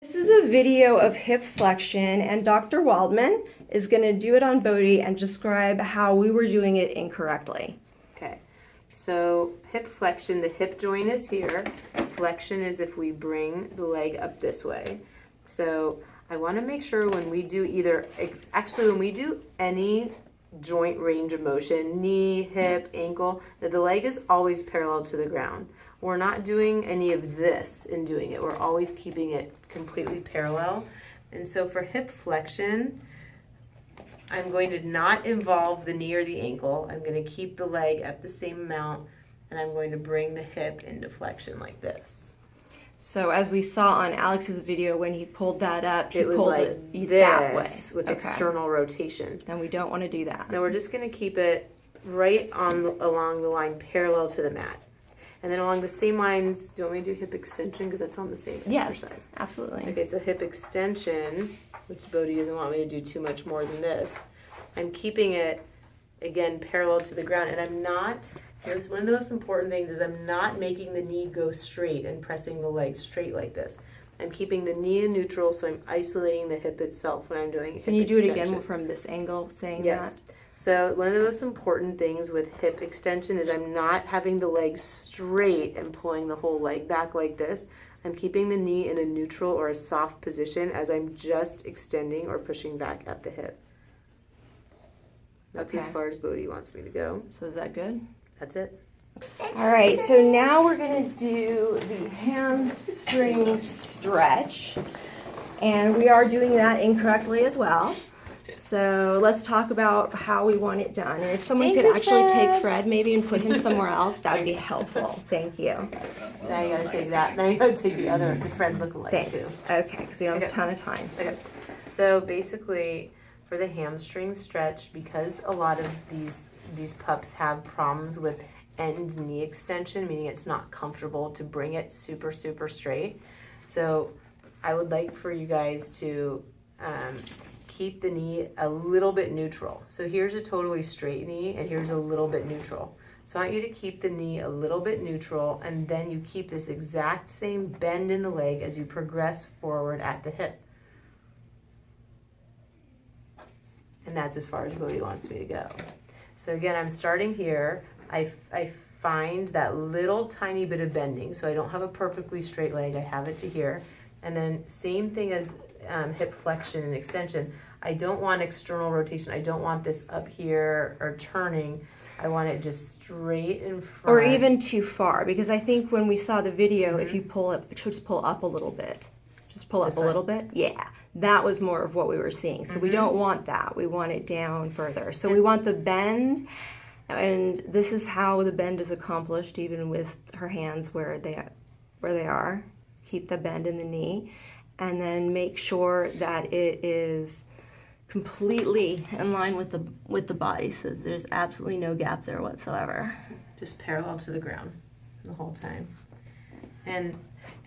This is a video of hip flexion, and Dr. Waldman is going to do it on Bodhi and describe how we were doing it incorrectly. Okay, so hip flexion, the hip joint is here. Flexion is if we bring the leg up this way. So I want to make sure when we do when we do any joint range of motion, knee, hip, ankle, that the leg is always parallel to the ground. We're not doing any of this in doing it. We're always keeping it completely parallel. And so for hip flexion, I'm going to not involve the knee or the ankle. I'm going to keep the leg at the same amount, and I'm going to bring the hip into flexion like this. So as we saw on Alex's video, when he pulled that up, he was pulled like it that way. With external rotation. And we don't want to do that. Now we're just going to keep it right along the line parallel to the mat. And then along the same lines, do you want me to do hip extension? Because that's on the same exercise. Yes, absolutely. Okay, so hip extension, which Bodhi doesn't want me to do too much more than this. I'm keeping it, again, parallel to the ground. And I'm not, here's one of the most important things, is I'm not making the knee go straight and pressing the leg straight like this. I'm keeping the knee in neutral, so I'm isolating the hip itself when I'm doing hip extension. Can you do it again from this angle, saying that? Yes. So one of the most important things with hip extension is I'm not having the leg straight and pulling the whole leg back like this. I'm keeping the knee in a neutral or a soft position as I'm just extending or pushing back at the hip. That's as far as Bodhi wants me to go. So is that good? That's it. All right, so now we're going to do the hamstring stretch. And we are doing that incorrectly as well. So let's talk about how we want it done. And if someone could actually take Fred maybe and put him somewhere else, that would be helpful. Thank you. Now you gotta take that. Now you gotta take the Fred lookalike Thanks. too. Okay, because we don't have a ton of time. Okay. So basically, for the hamstring stretch, because a lot of these pups have problems with end knee extension, meaning it's not comfortable to bring it super straight. So I would like for you guys to keep the knee a little bit neutral. So here's a totally straight knee, and here's a little bit neutral. So I want you to keep the knee a little bit neutral, and then you keep this exact same bend in the leg as you progress forward at the hip. And that's as far as Bodhi wants me to go. So again, I'm starting here. I find that little tiny bit of bending, so I don't have a perfectly straight leg. I have it to here. And then same thing as hip flexion and extension. I don't want external rotation. I don't want this up here or turning. I want it just straight in front. Or even too far, because I think when we saw the video, if you pull it, just pull up a little bit. Just pull up a little bit. Yeah, that was more of what we were seeing. So we don't want that. We want it down further. So we want the bend, and this is how the bend is accomplished, even with her hands where they are. Keep the bend in the knee, and then make sure that it is completely in line with the body, so there's absolutely no gap there whatsoever. Just parallel to the ground the whole time. And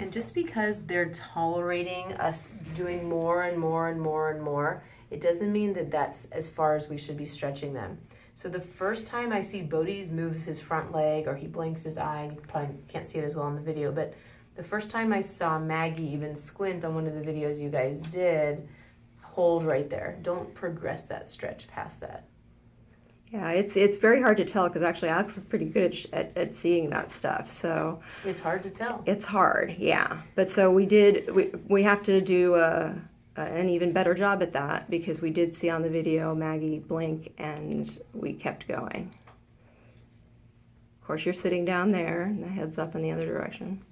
just because they're tolerating us doing more and more and more and more, it doesn't mean that that's as far as we should be stretching them. So the first time I see Bodhi's moves his front leg, or he blinks his eye, you probably can't see it as well in the video, but the first time I saw Maggie even squint on one of the videos you guys did, hold right there. Don't progress that stretch past that. Yeah, it's very hard to tell, because actually Alex is pretty good at seeing that stuff. So it's hard to tell. It's hard, yeah. But so we have to do an even better job at that, because we did see on the video Maggie blink and we kept going. Of course, you're sitting down there and the head's up in the other direction.